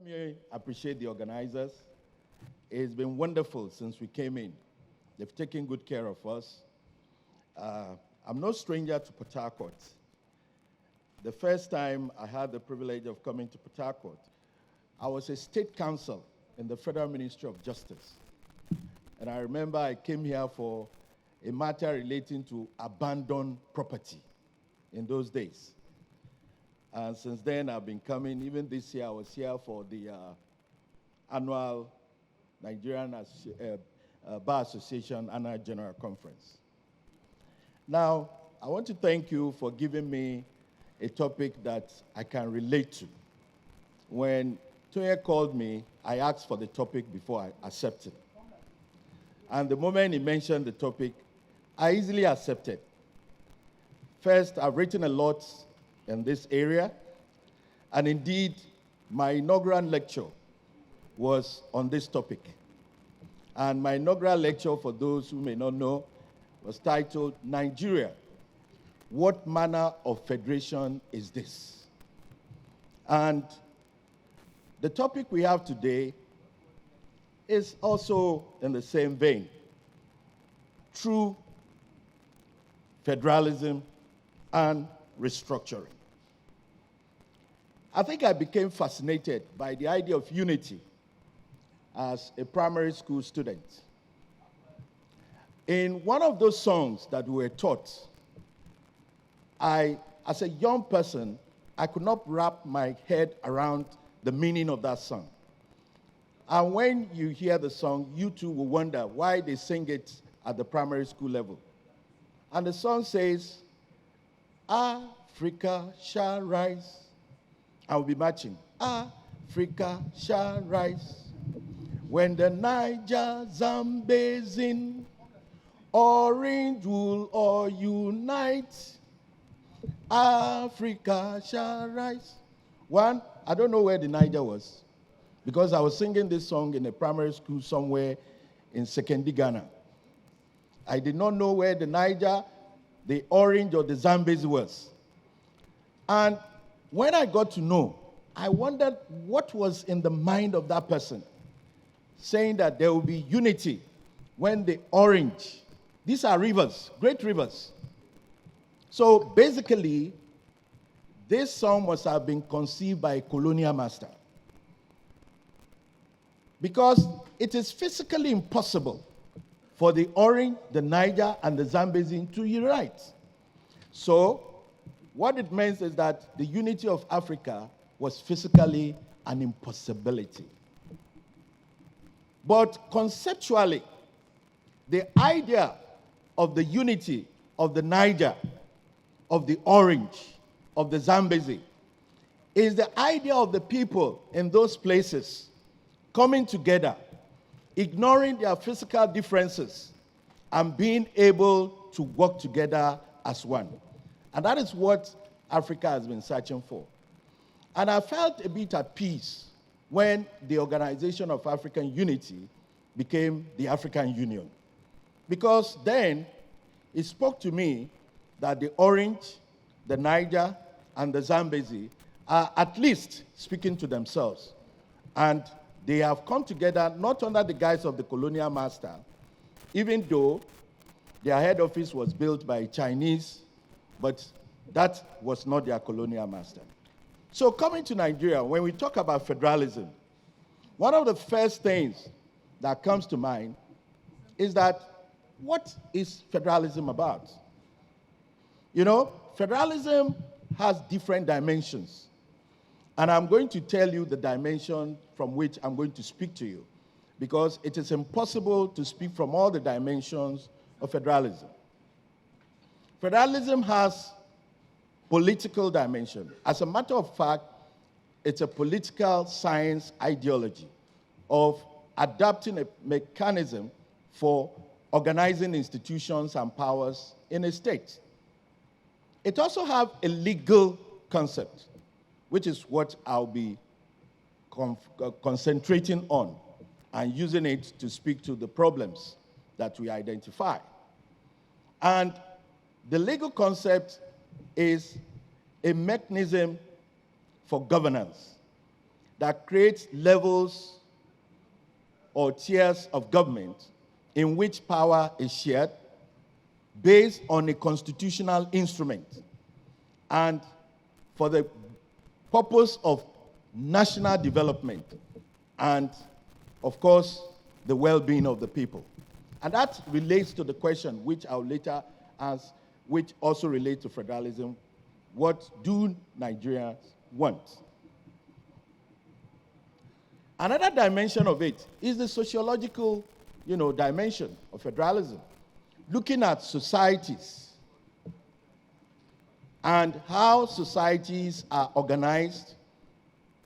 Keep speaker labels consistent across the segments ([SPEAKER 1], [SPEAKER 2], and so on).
[SPEAKER 1] me appreciate the organizers. It's been wonderful since we came in. They've taken good care of us. I'm no stranger to Port Harcourt. The first time I had the privilege of coming to Port Harcourt, I was a state counsel in the Federal Ministry of Justice. And I remember I came here for a matter relating to abandoned property in those days. And since then, I've been coming. Even this year, I was here for the annual Nigerian Bar Association Annual General Conference. Now, I want to thank you for giving me a topic that I can relate to. When Toye called me, I asked for the topic before I accepted. And the moment he mentioned the topic, I easily accepted. First, I've written a lot in this area, and indeed, my inaugural lecture was on this topic. And my inaugural lecture, for those who may not know, was titled, Nigeria, What Manner of Federation is This? And the topic we have today is also in the same vein. True federalism and restructuring. I think I became fascinated by the idea of unity as a primary school student. In one of those songs that we were taught, as a young person, I could not wrap my head around the meaning of that song. And when you hear the song, you too will wonder why they sing it at the primary school level. And the song says, Africa shall rise. I will be matching. Africa shall rise. When the Niger, Zambezi, Orange will all unite. Africa shall rise. One, I don't know where the Niger was, because I was singing this song in a primary school somewhere in Sekendi, Ghana. I did not know where the Niger, the Orange, or the Zambezi was. And when I got to know, I wondered what was in the mind of that person, saying that there will be unity when the Orange, these are rivers, great rivers. So basically, this song must have been conceived by a colonial master, because it is physically impossible for the Orange, the Niger, and the Zambezi to unite. So what it means is that the unity of Africa was physically an impossibility. But conceptually, the idea of the unity of the Niger, of the Orange, of the Zambezi, is the idea of the people in those places coming together, ignoring their physical differences, and being able to work together as one. And that is what Africa has been searching for. And I felt a bit at peace when the Organization of African Unity became the African Union. Because then it spoke to me that the Orange, the Niger, and the Zambezi are at least speaking to themselves. And they have come together not under the guise of the colonial master, even though their head office was built by Chinese, but that was not their colonial master. So coming to Nigeria, when we talk about federalism, one of the first things that comes to mind is that what is federalism about? You know, federalism has different dimensions. And I'm going to tell you the dimension from which I'm going to speak to you, because it is impossible to speak from all the dimensions of federalism. Federalism has political dimension. As a matter of fact, it's a political science ideology of adapting a mechanism for organizing institutions and powers in a state. It also has a legal concept, which is what I'll be concentrating on and using it to speak to the problems that we identify. And the legal concept is a mechanism for governance. that creates levels or tiers of government in which power is shared based on a constitutional instrument and for the purpose of national development and, of course, the well-being of the people. And that relates to the question which I'll later ask, which also relates to federalism. What do Nigerians want? Another dimension of it is the sociological, dimension of federalism, looking at societies and how societies are organized,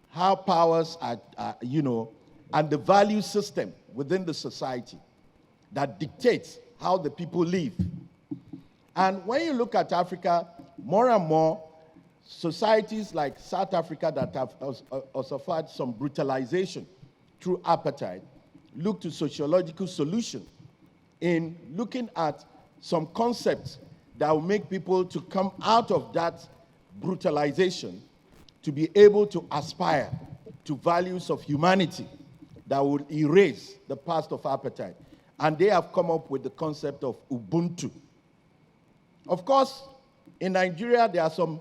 [SPEAKER 1] how powers are, and the value system within the society that dictates how the people live. And when you look at Africa, more and more societies like South Africa that have suffered some brutalization through apartheid look to sociological solutions in looking at some concepts that will make people to come out of that brutalization to be able to aspire to values of humanity that would erase the past of apartheid. And they have come up with the concept of Ubuntu. Of course, in Nigeria, there are some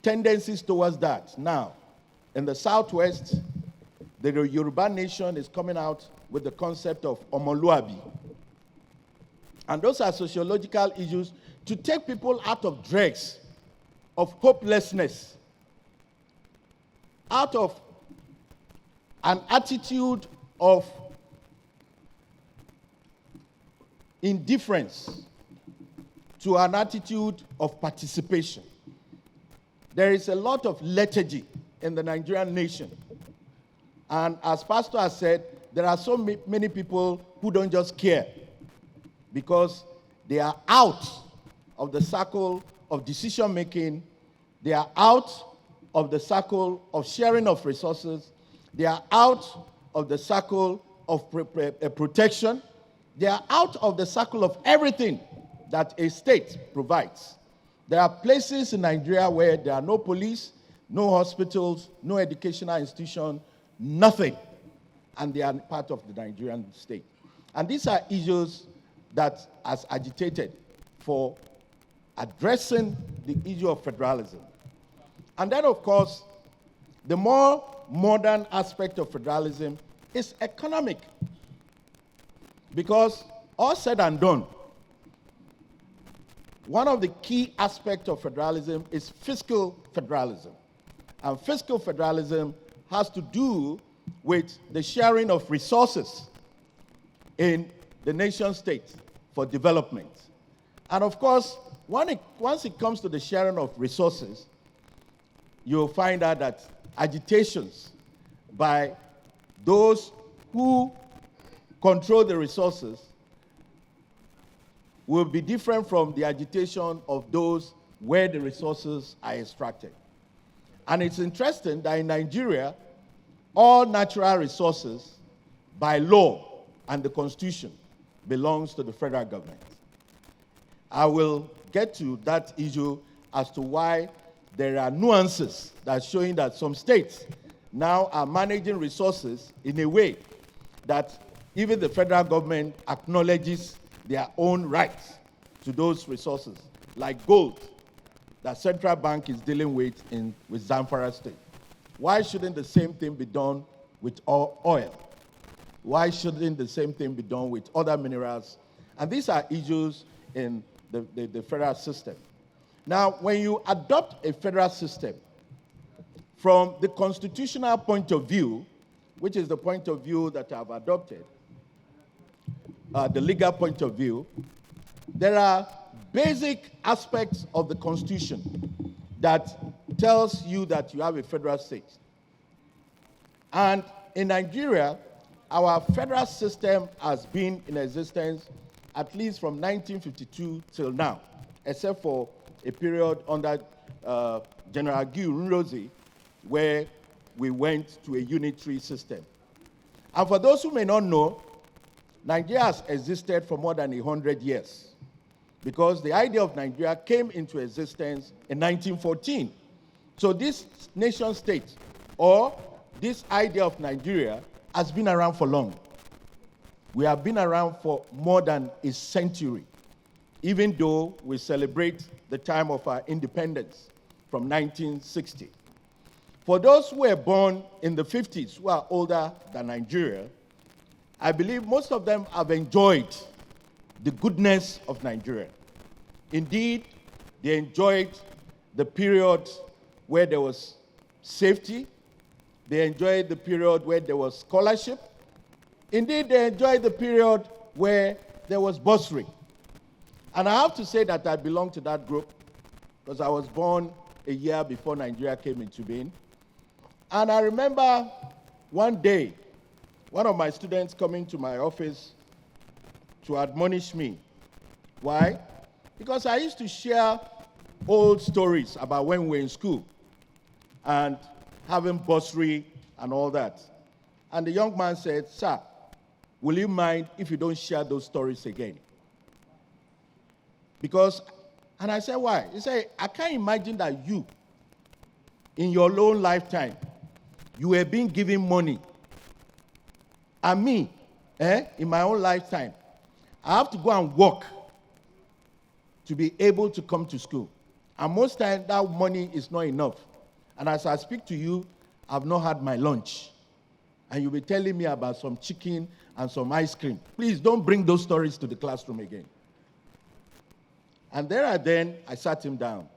[SPEAKER 1] tendencies towards that. Now, in the Southwest, the Yoruba nation is coming out with the concept of Omoluabi. And those are sociological issues to take people out of dregs, of hopelessness, out of an attitude of indifference to an attitude of participation. There is a lot of lethargy in the Nigerian nation. And as Pastor has said, there are so many people who don't just care because they are out of the circle of decision-making. They are out of the circle of sharing of resources. They are out of the circle of protection. They are out of the circle of everything that a state provides. There are places in Nigeria where there are no police, no hospitals, no educational institution, nothing. And they are part of the Nigerian state. And these are issues that has agitated for addressing the issue of federalism. And then, of course, the more modern aspect of federalism is economic. Because all said and done, one of the key aspects of federalism is fiscal federalism. And fiscal federalism has to do with the sharing of resources in the nation state for development. And of course, once it comes to the sharing of resources, you'll find out that agitations by those who control the resources will be different from the agitation of those where the resources are extracted. And it's interesting that in Nigeria, all natural resources, by law and the Constitution, belongs to the federal government. I will get to that issue as to why there are nuances that are showing that some states now are managing resources in a way that even the federal government acknowledges their own rights to those resources, like gold that central bank is dealing with Zamfara State. Why shouldn't the same thing be done with oil? Why shouldn't the same thing be done with other minerals? And these are issues in the federal system. Now, when you adopt a federal system, from the constitutional point of view, which is the point of view that I've adopted, the legal point of view, there are basic aspects of the Constitution that tells you that you have a federal state. And in Nigeria, our federal system has been in existence at least from 1952 till now, except for a period under General Guy Nrozi, where we went to a unitary system. And for those who may not know, Nigeria has existed for more than 100 years because the idea of Nigeria came into existence in 1914. So this nation state or this idea of Nigeria has been around for long. We have been around for more than a century, even though we celebrate the time of our independence from 1960. For those who were born in the 50s, who are older than Nigeria, I believe most of them have enjoyed the goodness of Nigeria. Indeed, they enjoyed the period where there was safety. They enjoyed the period where there was scholarship. Indeed, they enjoyed the period where there was bursary. And I have to say that I belong to that group because I was born a year before Nigeria came into being. And I remember one day, one of my students coming to my office to admonish me. Why? Because I used to share old stories about when we were in school and having bursary and all that. And the young man said, "Sir, will you mind if you don't share those stories again?" And I said, "Why?" He said, "I can't imagine that you, in your own lifetime, you were being given money. And me, in my own lifetime, I have to go and work to be able to come to school. And most times, that money is not enough. And as I speak to you, I've not had my lunch. And you'll be telling me about some chicken and some ice cream. Please don't bring those stories to the classroom again." And then I sat him down.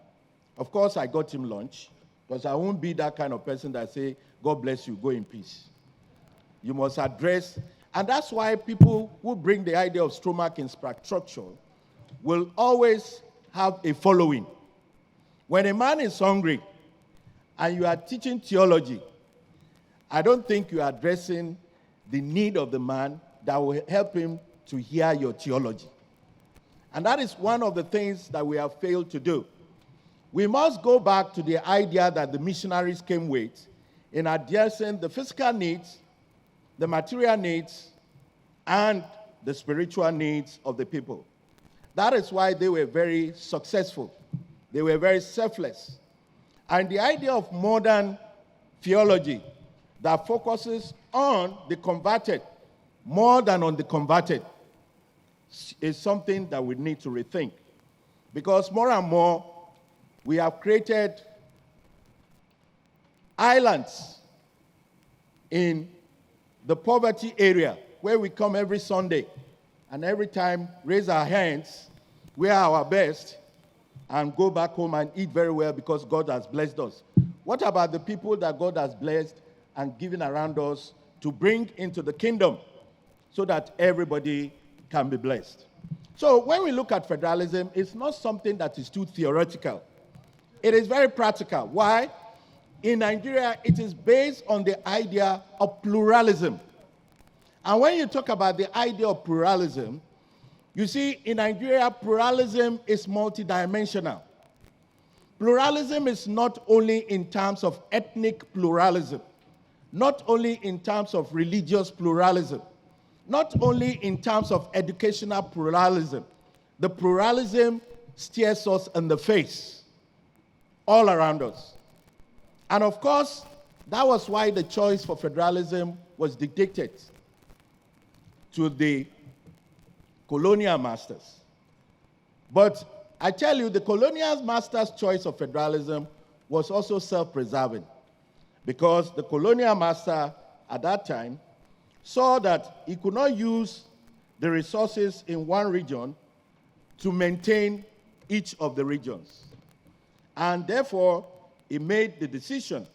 [SPEAKER 1] Of course, I got him lunch, because I won't be that kind of person that say, "God bless you, go in peace." You must address, and that's why people who bring the idea of stomach infrastructure will always have a following. When a man is hungry and you are teaching theology, I don't think you are addressing the need of the man that will help him to hear your theology. And that is one of the things that we have failed to do. We must go back to the idea that the missionaries came with in addressing the physical needs, the material needs, and the spiritual needs of the people. That is why they were very successful. They were very selfless. And the idea of modern theology that focuses on the converted more than on the converted is something that we need to rethink. Because more and more, we have created islands in the poverty area where we come every Sunday and every time raise our hands, wear our best, and go back home and eat very well because God has blessed us. What about the people that God has blessed and given around us to bring into the kingdom so that everybody can be blessed? So when we look at federalism, it's not something that is too theoretical. It is very practical. Why? In Nigeria, it is based on the idea of pluralism. And when you talk about the idea of pluralism, you see, in Nigeria, pluralism is multidimensional. Pluralism is not only in terms of ethnic pluralism, not only in terms of religious pluralism, not only in terms of educational pluralism. The pluralism stares us in the face all around us. And of course, that was why the choice for federalism was dictated to the colonial masters. But I tell you, the colonial masters' choice of federalism was also self-preserving, because the colonial master at that time saw that he could not use the resources in one region to maintain each of the regions. And therefore, he made the decision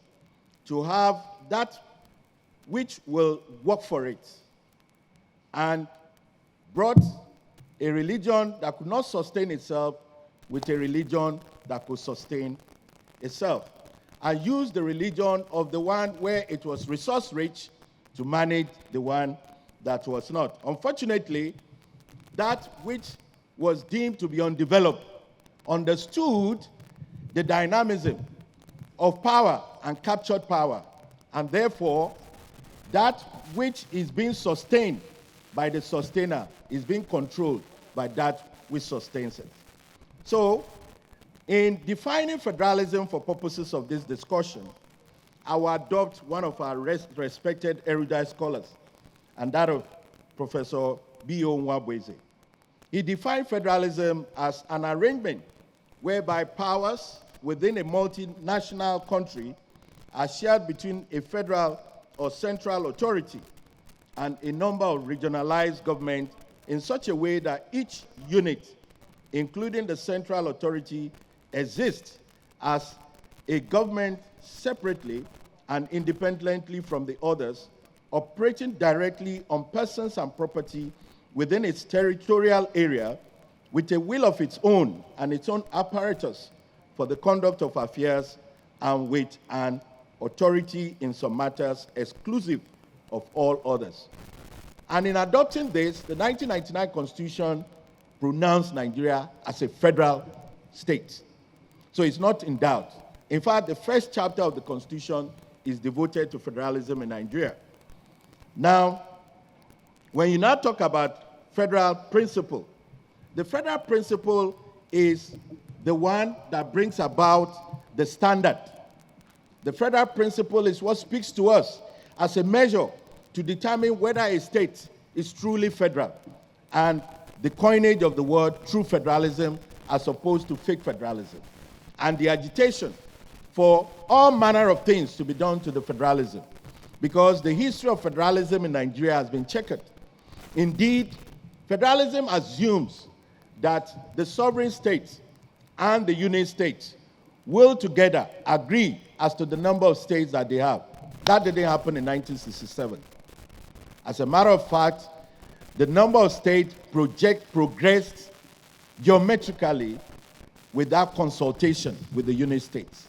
[SPEAKER 1] to have that which will work for it, and brought a religion that could not sustain itself with a religion that could sustain itself, and used the religion of the one where it was resource-rich to manage the one that was not. Unfortunately, that which was deemed to be undeveloped understood the dynamism of power and captured power, and therefore, that which is being sustained by the sustainer is being controlled by that which sustains it. So, in defining federalism for purposes of this discussion, I will adopt one of our respected erudite scholars, and that of Professor B.O. Nwabweze. He defined federalism as an arrangement whereby powers within a multinational country are shared between a federal or central authority and a number of regionalized governments in such a way that each unit, including the central authority, exists as a government separately and independently from the others, operating directly on persons and property within its territorial area with a will of its own and its own apparatus for the conduct of affairs, and with an authority in some matters exclusive of all others. And in adopting this, the 1999 Constitution pronounced Nigeria as a federal state. So it's not in doubt. In fact, the first chapter of the Constitution is devoted to federalism in Nigeria. Now, when you now talk about federal principle, the federal principle is the one that brings about the standard. The federal principle is what speaks to us as a measure to determine whether a state is truly federal, and the coinage of the word true federalism as opposed to fake federalism, and the agitation for all manner of things to be done to the federalism, because the history of federalism in Nigeria has been checkered. Indeed, federalism assumes that the sovereign states and the union states will together agree as to the number of states that they have. That didn't happen in 1967. As a matter of fact, the number of states progressed geometrically without consultation with the union states.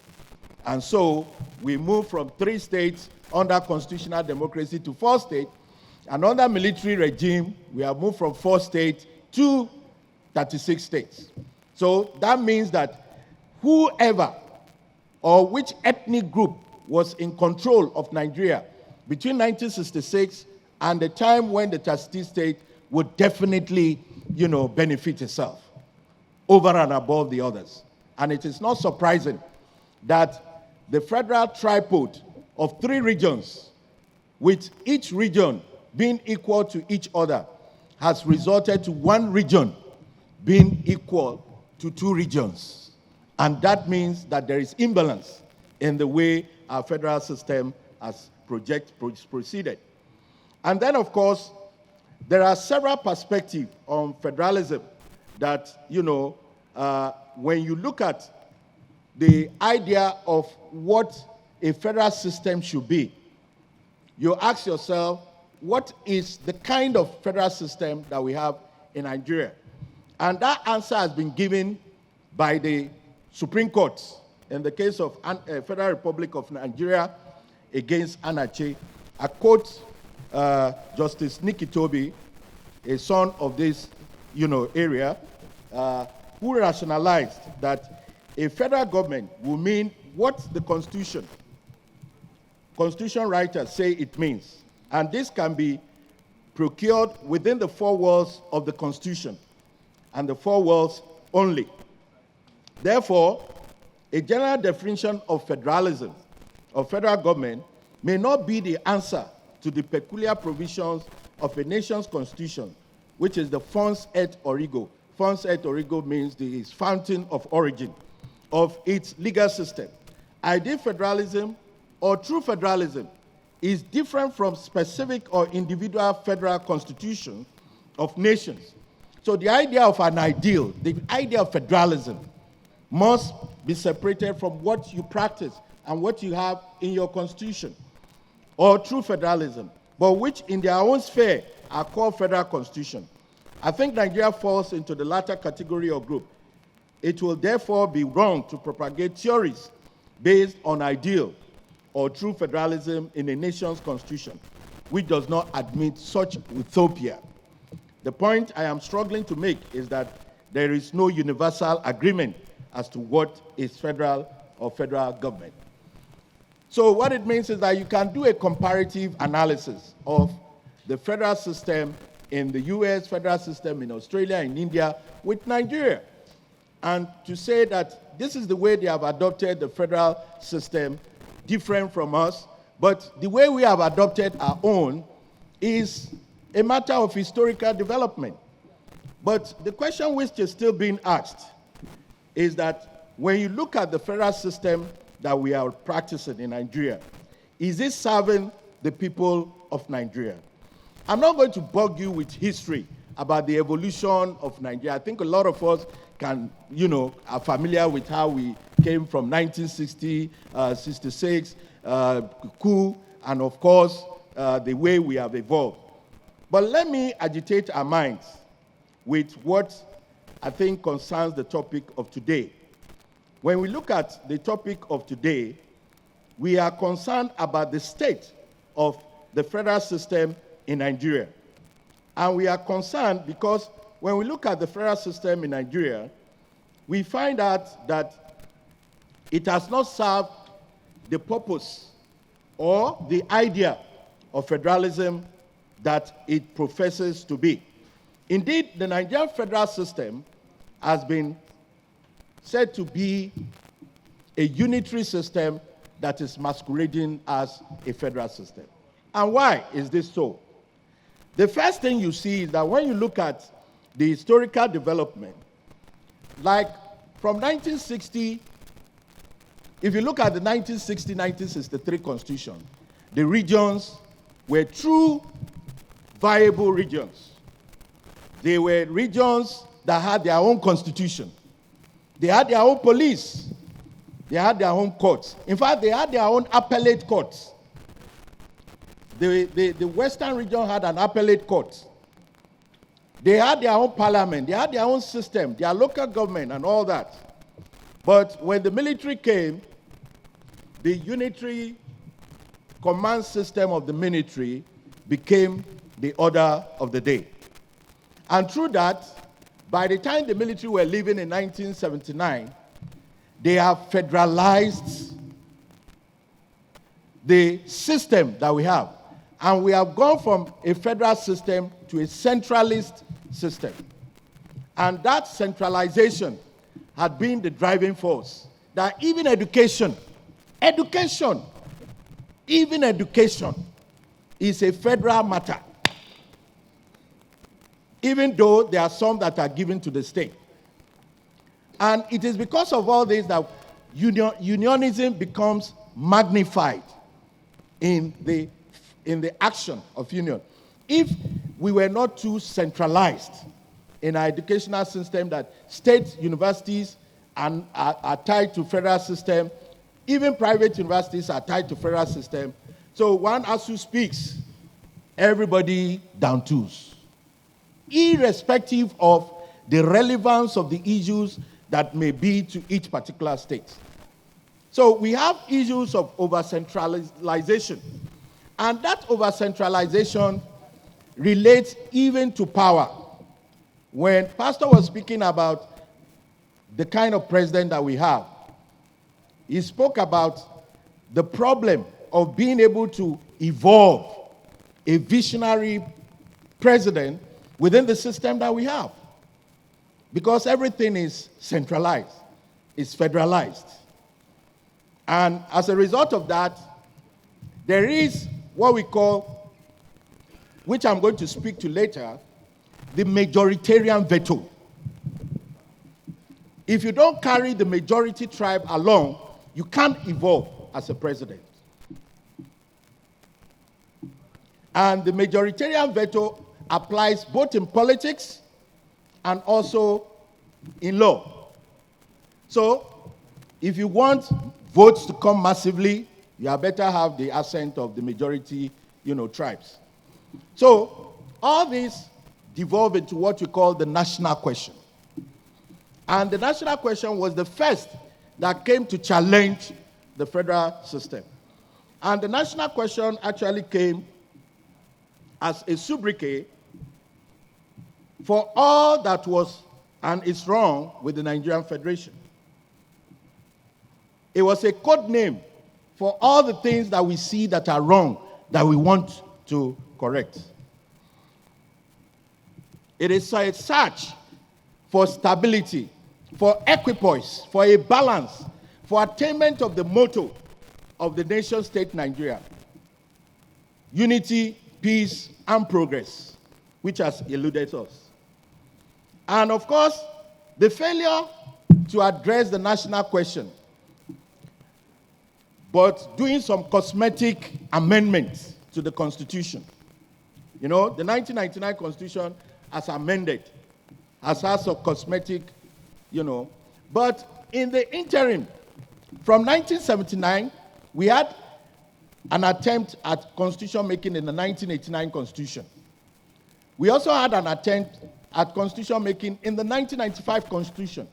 [SPEAKER 1] And so we moved from 3 states under constitutional democracy to 4 states, and under military regime, we have moved from 4 states to 36 states. So that means that whoever or which ethnic group was in control of Nigeria between 1966 and the time when the 36 state would definitely, benefit itself over and above the others. And it is not surprising that the federal tripod of 3 regions, with each region being equal to each other, has resulted to 1 region being equal to 2 regions. And that means that there is imbalance in the way our federal system has proceeded. And then, of course, there are several perspectives on federalism that, when you look at the idea of what a federal system should be, you ask yourself, what is the kind of federal system that we have in Nigeria? And that answer has been given by the Supreme Court in the case of Federal Republic of Nigeria against Anache. I quote Justice Nikitobi, a son of this area, who rationalized that a federal government will mean what the Constitution writers say it means. And this can be procured within the 4 walls of the Constitution, and the 4 walls only. Therefore, a general definition of federalism, of federal government, may not be the answer to the peculiar provisions of a nation's constitution, which is the fons et origo. Fons et origo means the fountain of origin of its legal system. Ideal federalism or true federalism is different from specific or individual federal constitutions of nations. So the idea of an ideal, the idea of federalism, must be separated from what you practice and what you have in your constitution, or true federalism, but which in their own sphere are called federal constitution. I think Nigeria falls into the latter category or group. It will therefore be wrong to propagate theories based on ideal or true federalism in a nation's constitution, which does not admit such utopia. The point I am struggling to make is that there is no universal agreement as to what is federal or federal government. So what it means is that you can do a comparative analysis of the federal system in the US, federal system in Australia, in India, with Nigeria, and to say that this is the way they have adopted the federal system different from us, but the way we have adopted our own is a matter of historical development. But the question which is still being asked is that when you look at the federal system that we are practicing in Nigeria, is it serving the people of Nigeria? I'm not going to bug you with history about the evolution of Nigeria. I think a lot of us are familiar with how we came from 1960, 66, coup, and of course, the way we have evolved. But let me agitate our minds with what I think concerns the topic of today. When we look at the topic of today, we are concerned about the state of the federal system in Nigeria. And we are concerned because when we look at the federal system in Nigeria, we find out that it has not served the purpose or the idea of federalism that it professes to be. Indeed, the Nigerian federal system has been said to be a unitary system that is masquerading as a federal system. And why is this so? The first thing you see is that when you look at the historical development, like from 1960, if you look at the 1960-1963 Constitution, the regions were true, viable regions. They were regions that had their own constitution. They had their own police. They had their own courts. In fact, they had their own appellate courts. The Western region had an appellate court. They had their own parliament. They had their own system, their local government and all that. But when the military came, the unitary command system of the military became the order of the day. And through that, by the time the military were leaving in 1979, they have federalized the system that we have. And we have gone from a federal system to a centralist system. And that centralization had been the driving force. That even education is a federal matter. Even though there are some that are given to the state. And it is because of all this that unionism becomes magnified in the action of union. If we were not too centralized in our educational system, that state universities are tied to federal system, even private universities are tied to federal system. So one ASU speaks, everybody down tools, irrespective of the relevance of the issues that may be to each particular state. So we have issues of over-centralization. And that over-centralization relates even to power. When Pastor was speaking about the kind of president that we have, he spoke about the problem of being able to evolve a visionary president within the system that we have. Because everything is centralized, it's federalized. And as a result of that, there is what we call, which I'm going to speak to later, the majoritarian veto. If you don't carry the majority tribe along, you can't evolve as a president. And the majoritarian veto applies both in politics and also in law. So, if you want votes to come massively, you had better have the assent of the majority, tribes. So, all these devolve into what we call the national question. And the national question was the first that came to challenge the federal system. And the national question actually came as a sobriquet for all that was and is wrong with the Nigerian Federation. It was a code name for all the things that we see that are wrong, that we want to correct. It is a search for stability, for equipoise, for a balance, for attainment of the motto of the nation-state Nigeria: unity, peace, and progress, which has eluded us. And of course, the failure to address the national question, but doing some cosmetic amendments to the Constitution. You know, the 1999 Constitution, as amended, has had some cosmetic, but in the interim, from 1979, we had an attempt at constitution making in the 1989 Constitution. We also had an attempt at constitution making in the 1995 Constitution.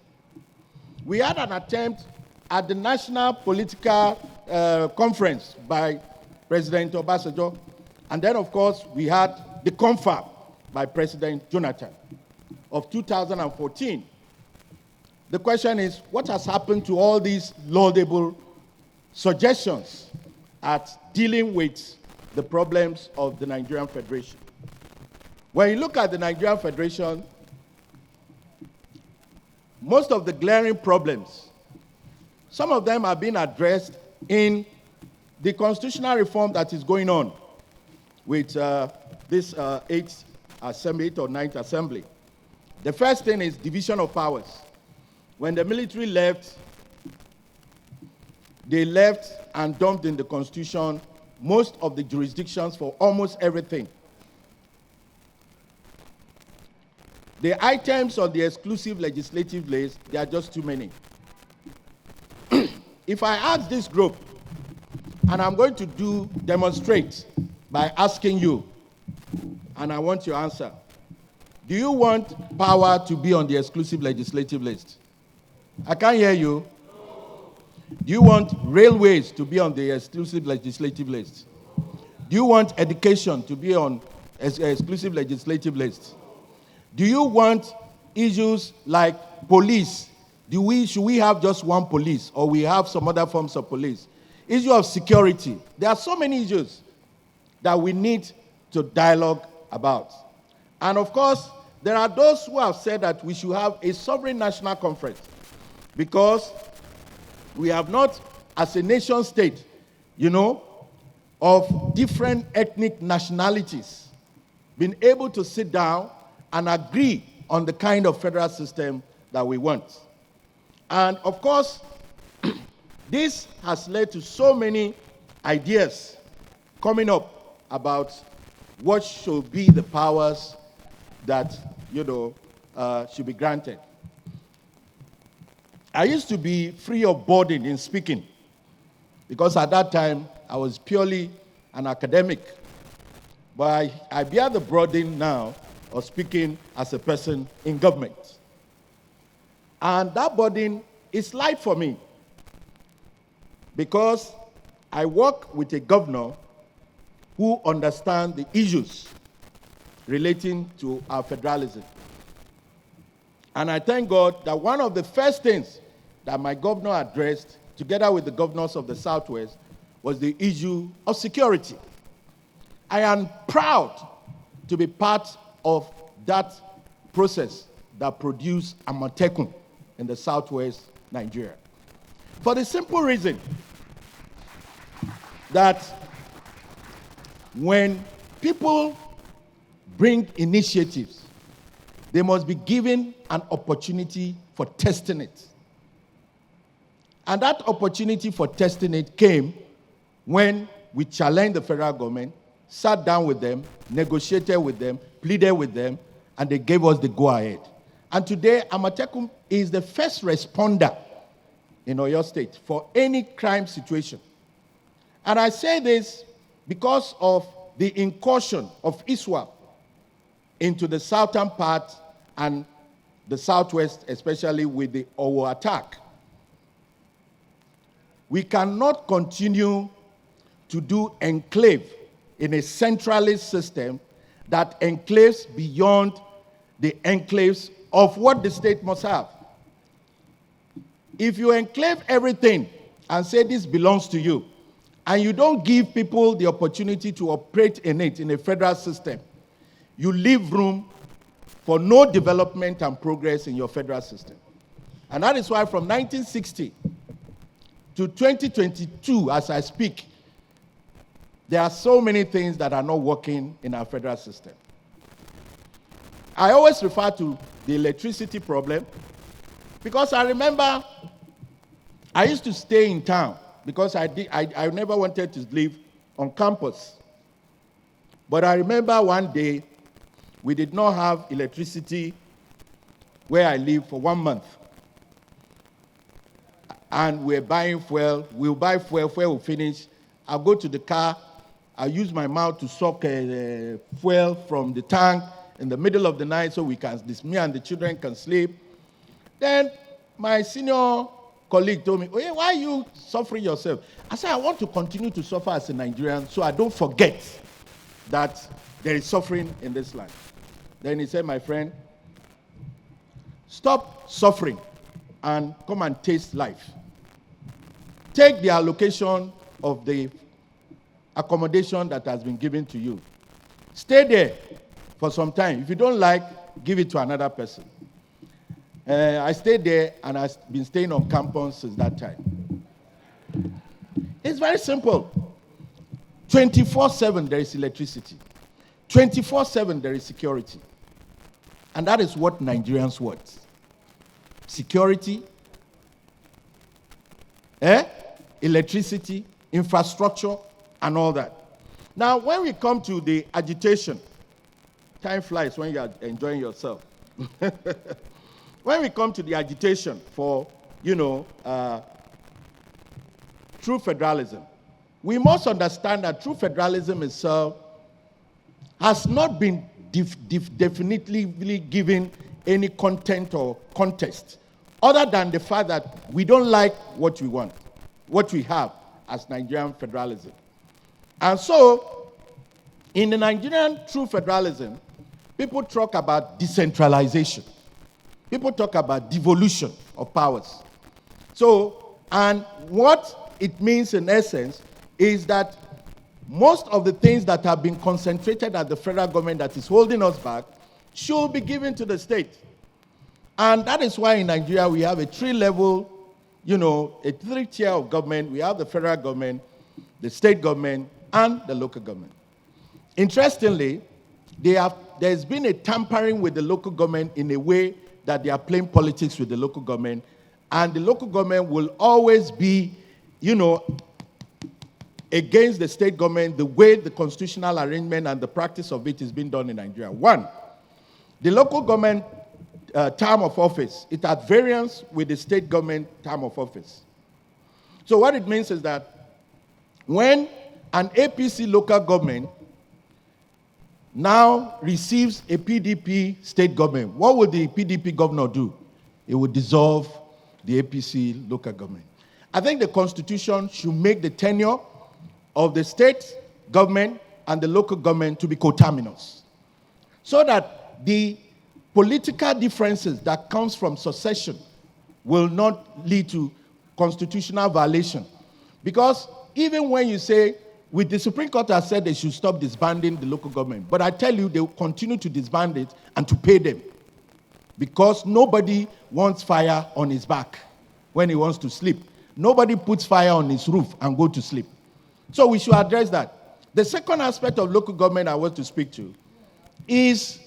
[SPEAKER 1] We had an attempt at the National Political Conference by President Obasanjo. And then, of course, we had the confab by President Jonathan of 2014. The question is, what has happened to all these laudable suggestions at dealing with the problems of the Nigerian Federation? When you look at the Nigerian Federation, most of the glaring problems, some of them are being addressed in the constitutional reform that is going on with this 8th or 9th Assembly. The first thing is division of powers. When the military left, they left and dumped in the Constitution most of the jurisdictions for almost everything. The items on the exclusive legislative list, there are just too many. If I ask this group, and I'm going to demonstrate by asking you, and I want your answer. Do you want power to be on the exclusive legislative list? I can't hear you. Do you want railways to be on the exclusive legislative list? Do you want education to be on exclusive legislative list? Do you want issues like police? Should we have just one police, or we have some other forms of police? Issue of security. There are so many issues that we need to dialogue about. And of course, there are those who have said that we should have a sovereign national conference, because we have not, as a nation state, of different ethnic nationalities, been able to sit down and agree on the kind of federal system that we want. And of course, this has led to so many ideas coming up about what should be the powers that, should be granted. I used to be free of burden in speaking, because at that time, I was purely an academic. But I bear the burden now of speaking as a person in government. And that burden is light for me, because I work with a governor who understands the issues relating to our federalism. And I thank God that one of the first things that my governor addressed, together with the governors of the Southwest, was the issue of security. I am proud to be part of that process that produced Amotekun in the Southwest Nigeria. For the simple reason that when people bring initiatives, they must be given an opportunity for testing it. And that opportunity for testing it came when we challenged the federal government, sat down with them, negotiated with them, pleaded with them, and they gave us the go-ahead. And today, Amotekun is the first responder in Oyo State for any crime situation. And I say this because of the incursion of ISWAP into the southern part and the southwest, especially with the Owo attack. We cannot continue to do enclave in a centralist system that enclaves beyond the enclaves of what the state must have. If you enclave everything and say this belongs to you, and you don't give people the opportunity to operate in it in a federal system, you leave room for no development and progress in your federal system. And that is why from 1960 to to 2022, as I speak, there are so many things that are not working in our federal system. I always refer to the electricity problem because I remember I used to stay in town because I never wanted to live on campus. But I remember one day we did not have electricity where I live for 1 month. And we're buying fuel. We'll buy fuel will finish. I'll go to the car. I'll use my mouth to suck fuel from the tank in the middle of the night so me and the children can sleep. Then my senior colleague told me, "Oye, why are you suffering yourself?" I said, "I want to continue to suffer as a Nigerian so I don't forget that there is suffering in this land." Then he said, "My friend, stop suffering and come and taste life. Take the allocation of the accommodation that has been given to you. Stay there for some time. If you don't like, give it to another person." I stayed there and I've been staying on campus since that time. It's very simple. 24/7 there is electricity. 24/7 there is security. And that is what Nigerians want. Security, electricity, infrastructure, and all that. Now, when we come to the agitation, time flies when you are enjoying yourself. When we come to the agitation for, true federalism, we must understand that true federalism itself has not been definitively given any content or context, other than the fact that we don't like what we want, what we have as Nigerian federalism. And so, in the Nigerian true federalism, people talk about decentralization. People talk about devolution of powers. So, and what it means in essence is that most of the things that have been concentrated at the federal government that is holding us back should be given to the state. And that is why in Nigeria we have a three-level, a three-tier of government. We have the federal government, the state government, and the local government. Interestingly, there's been a tampering with the local government in a way that they are playing politics with the local government, and the local government will always be, against the state government the way the constitutional arrangement and the practice of it is being done in Nigeria. One, the local government term of office, it at variance with the state government term of office. So what it means is that when an APC local government now receives a PDP state government, what will the PDP governor do? It will dissolve the APC local government. I think the Constitution should make the tenure of the state government and the local government to be coterminous, so that the political differences that comes from succession will not lead to constitutional violation. Because even when you say, with the Supreme Court has said they should stop disbanding the local government, but I tell you they will continue to disband it and to pay them, because nobody wants fire on his back when he wants to sleep. Nobody puts fire on his roof and go to sleep. So we should address that. The second aspect of local government I want to speak to is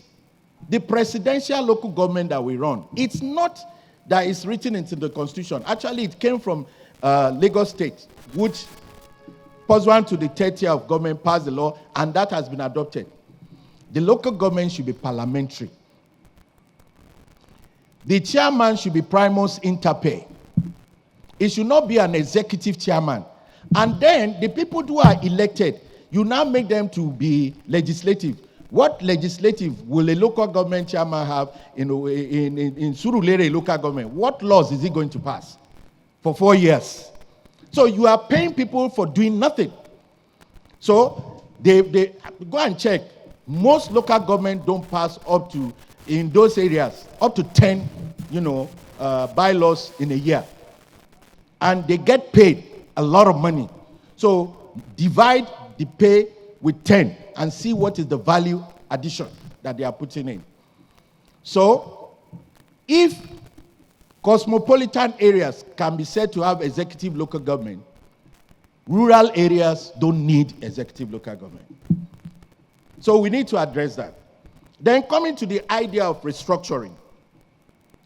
[SPEAKER 1] the presidential local government that we run. It's not that it's written into the Constitution. Actually, it came from Lagos State, which pursuant to the third tier of government passed the law, and that has been adopted. The local government should be parliamentary. The chairman should be primus inter pares. It should not be an executive chairman. And then the people who are elected, you now make them to be legislative. What legislative will a local government chairman have in Surulere local government? What laws is he going to pass for 4 years? So you are paying people for doing nothing. So they go and check. Most local government don't pass up to, in those areas, up to 10, bylaws in a year. And they get paid a lot of money. So divide the pay with 10 and see what is the value addition that they are putting in. So if Cosmopolitan areas can be said to have executive local government. Rural areas don't need executive local government. So we need to address that. Then coming to the idea of restructuring.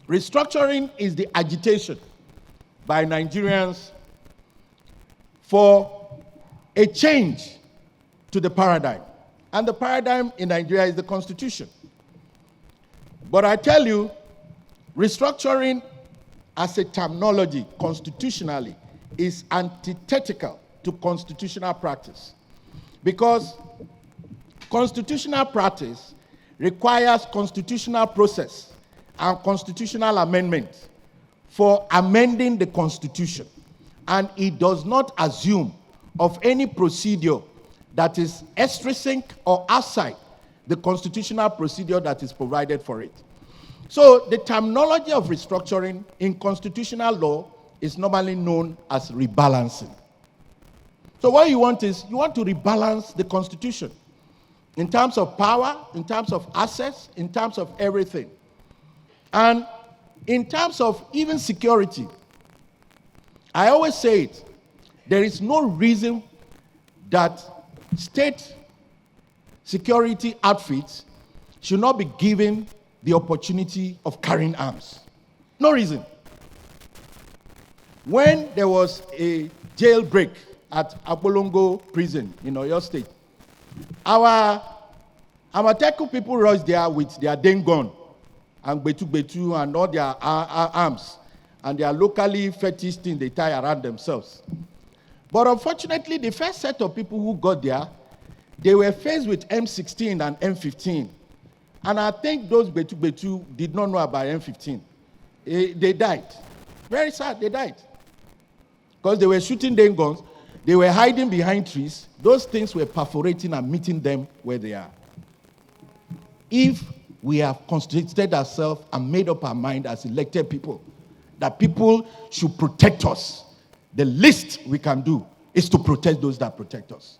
[SPEAKER 1] Restructuring is the agitation by Nigerians for a change to the paradigm. And the paradigm in Nigeria is the Constitution. But I tell you, restructuring as a terminology constitutionally is antithetical to constitutional practice. Because constitutional practice requires constitutional process and constitutional amendment for amending the Constitution. And it does not assume of any procedure that is extrinsic or outside the constitutional procedure that is provided for it. So the terminology of restructuring in constitutional law is normally known as rebalancing. So what you want is, you want to rebalance the Constitution in terms of power, in terms of access, in terms of everything. And in terms of even security, I always say it, there is no reason that state security outfits should not be given the opportunity of carrying arms. No reason. When there was a jailbreak at Abolongo prison in Oyo State, our Amateku people rushed there with their den gun and betu and all their arms and their locally fetish thing they tie around themselves. But unfortunately, the first set of people who got there, they were faced with M16 and M15. And I think those betu did not know about M15. They died. Very sad, they died. Because they were shooting den guns, they were hiding behind trees. Those things were perforating and meeting them where they are. If we have constituted ourselves and made up our mind as elected people that people should protect us, the least we can do is to protect those that protect us.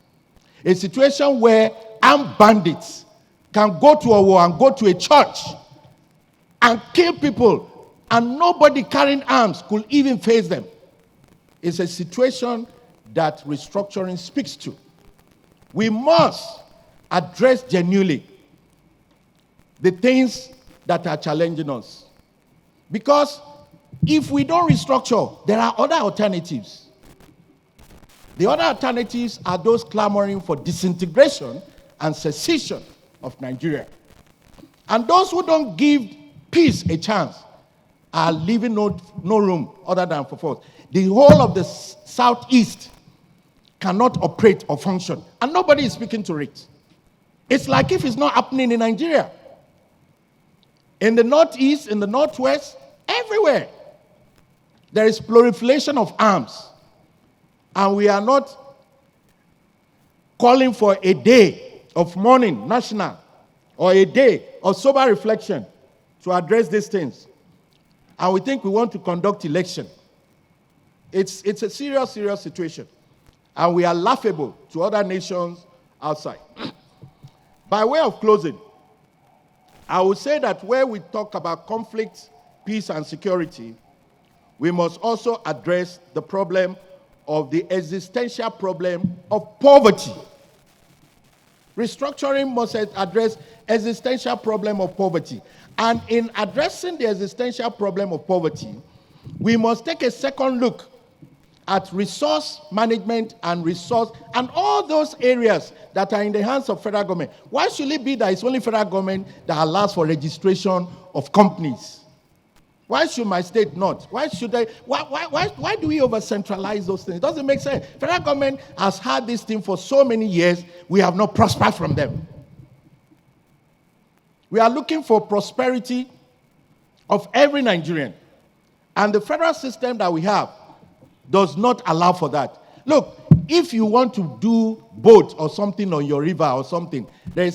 [SPEAKER 1] A situation where armed bandits can go to a war and go to a church and kill people and nobody carrying arms could even face them is a situation that restructuring speaks to. We must address genuinely the things that are challenging us. Because if we don't restructure, there are other alternatives. The other alternatives are those clamoring for disintegration and secession of Nigeria. And those who don't give peace a chance are leaving no room other than for force. The whole of the Southeast cannot operate or function, and nobody is speaking to it. It's like if it's not happening in Nigeria. In the Northeast, in the Northwest, everywhere, there is proliferation of arms. And we are not calling for a day of mourning, national, or a day of sober reflection to address these things. And we think we want to conduct election. It's a serious, serious situation. And we are laughable to other nations outside. By way of closing, I would say that where we talk about conflict, peace, and security, we must also address the problem of the existential problem of poverty. Restructuring must address existential problem of poverty. And in addressing the existential problem of poverty, we must take a second look at resource management and all those areas that are in the hands of federal government. Why should it be that it's only federal government that allows for registration of companies? Why should my state not? Why should they? Why do we over-centralize those things? It doesn't make sense. Federal government has had this thing for so many years, we have not prospered from them. We are looking for prosperity of every Nigerian. And the federal system that we have does not allow for that. Look, if you want to do boat or something on your river or something, there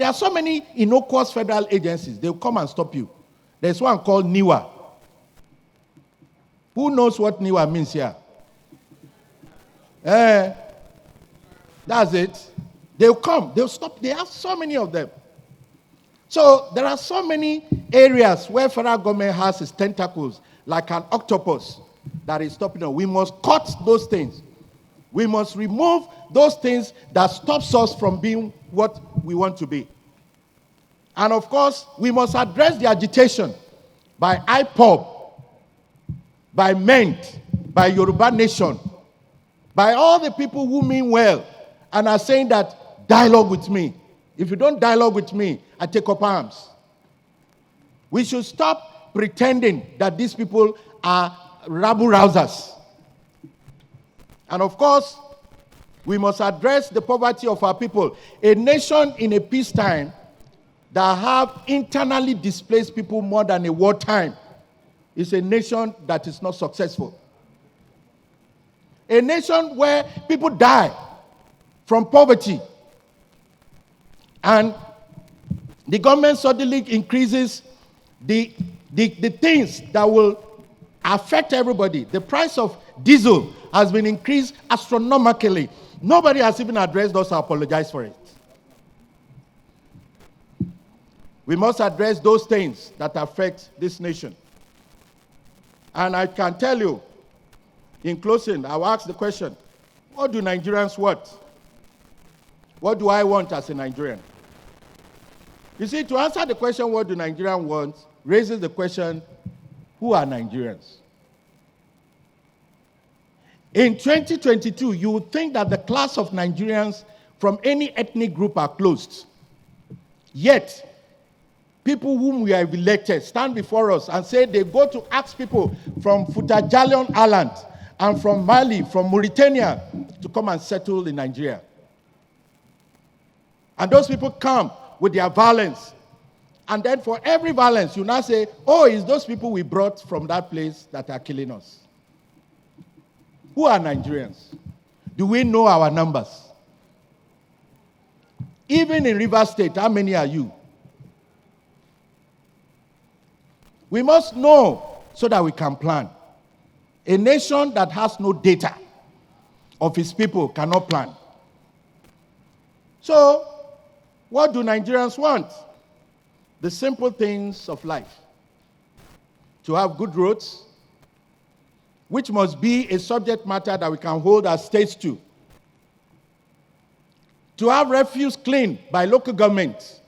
[SPEAKER 1] are so many innocuous federal agencies. They'll come and stop you. There's one called NIWA. Who knows what NIWA means here? That's it. They'll come. They'll stop. They have so many of them. So there are so many areas where federal government has its tentacles like an octopus that is stopping us. We must cut those things. We must remove those things that stops us from being what we want to be. And of course, we must address the agitation by IPOB, by MENT, by Yoruba Nation, by all the people who mean well and are saying that dialogue with me. If you don't dialogue with me, I take up arms. We should stop pretending that these people are rabble-rousers. And of course, we must address the poverty of our people. A nation in a peacetime that have internally displaced people more than a wartime is a nation that is not successful. A nation where people die from poverty and the government suddenly increases the things that will affect everybody. The price of diesel has been increased astronomically. Nobody has even addressed us or apologized for it. We must address those things that affect this nation. And I can tell you, in closing, I'll ask the question, what do Nigerians want? What do I want as a Nigerian? You see, to answer the question, what do Nigerians want, raises the question, who are Nigerians? In 2022, you would think that the class of Nigerians from any ethnic group are closed. Yet, people whom we have elected stand before us and say they go to ask people from Futajalion Island and from Mali, from Mauritania, to come and settle in Nigeria. And those people come with their violence. And then for every violence, you now say, oh, it's those people we brought from that place that are killing us. Who are Nigerians? Do we know our numbers? Even in Rivers State, how many are you? We must know so that we can plan. A nation that has no data of its people cannot plan. So, what do Nigerians want? The simple things of life. To have good roads, which must be a subject matter that we can hold our states to. To have refuse cleaned by local governments.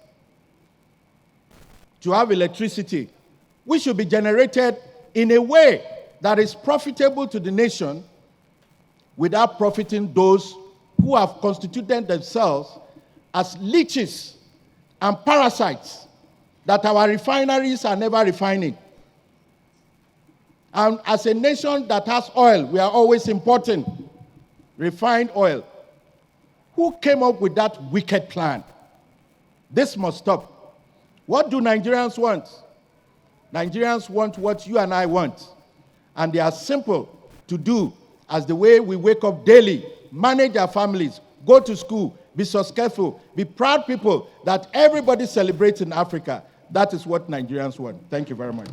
[SPEAKER 1] To have electricity, which should be generated in a way that is profitable to the nation without profiting those who have constituted themselves as leeches and parasites that our refineries are never refining. And as a nation that has oil, we are always importing refined oil. Who came up with that wicked plan? This must stop. What do Nigerians want? Nigerians want what you and I want. And they are simple to do as the way we wake up daily, manage our families, go to school, be successful, be proud people that everybody celebrates in Africa. That is what Nigerians want. Thank you very much.